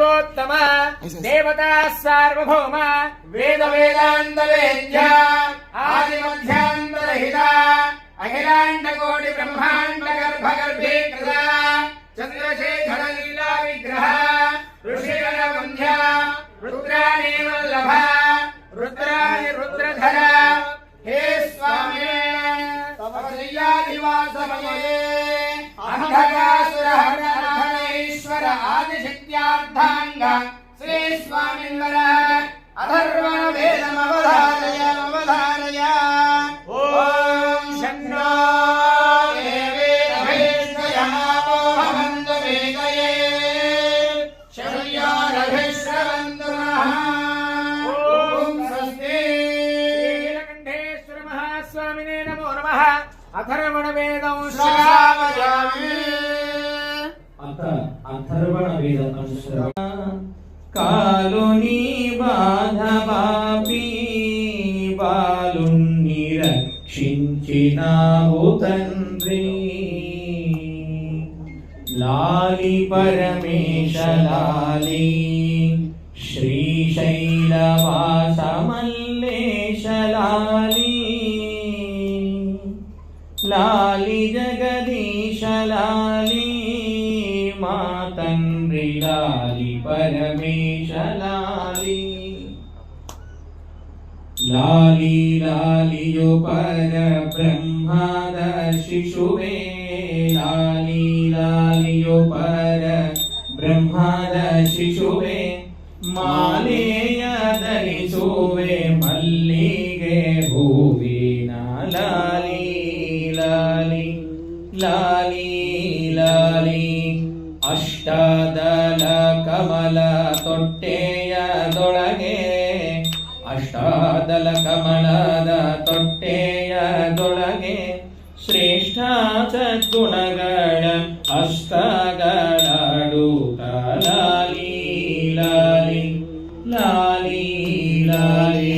सर्वोत्तम देवता सार्वभौम वेद वेदांत वेद्य आदि मध्यांतरहिता अखिलांड कोटि ब्रह्मांड गर्भ गर्भीकृता चंद्रशेखर लीला विग्रह ऋषिगण वंद्य रुद्राणि वल्लभ रुद्राणि रुद्रधर हे स्वामी तपस्यादिवासमये अंधकासुरहरणईश्वर आदिशक्त्यार्थांग श्री स्वामिन्वर अथर्वण वेदमवधारय अवधारय ओम शन्नो देवेरभिष्टयामो भवन्तु वेदये शर्योरभिश्रवन्तु नः ओम स्वस्ति नीलकण्ठेश्वर महास्वामिने नमो नमः अथर्वण वेदं श्रावयामि अथर्वण वेदं कालुनी बाध पापी बालुनी रक्षिंचिनावु तंद्री लाली परमेश लाली श्रीशैलवास मल्लेश लाली लाली जगदीश लाली मातंद्री लाली परमेश लाली लाली लालियो पर ब्रह्माद शिशुवे लाली लालियो पर ब्रह्माद शिशुवे मालेय धरिसुवे मल्लिगे भुविन लाली लाली लाली लाली अष्टादल कमल ತೊಟ್ಟೆಯದೊಳಗೆ ಅಷ್ಟಾದಲ ಕಮಲದ ತೊಟ್ಟೆಯದೊಳಗೆ ಶ್ರೇಷ್ಠ ಸದ್ಗುಣಗಳ ಹಸ್ತಗಳಾಡುತ್ತ ಲಾಲಿ ಲಾಲಿ ಲಾಲಿ ಲಾಲಿ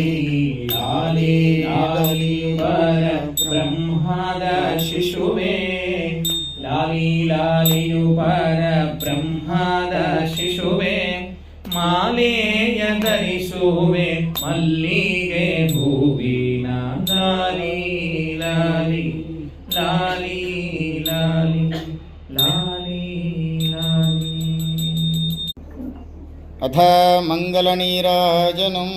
ಲಾಲಿ ಲಾಲಿ ಪರ ಬ್ರಹ್ಮದ ಶಿಶುವೆ लाली लालियु पर ब्रह्मद शिशुवे मालेय धरिसुवे मल्लिगे भुविन लाली लाली लाली लाली लाली लाली अथ मंगलनीराजनम्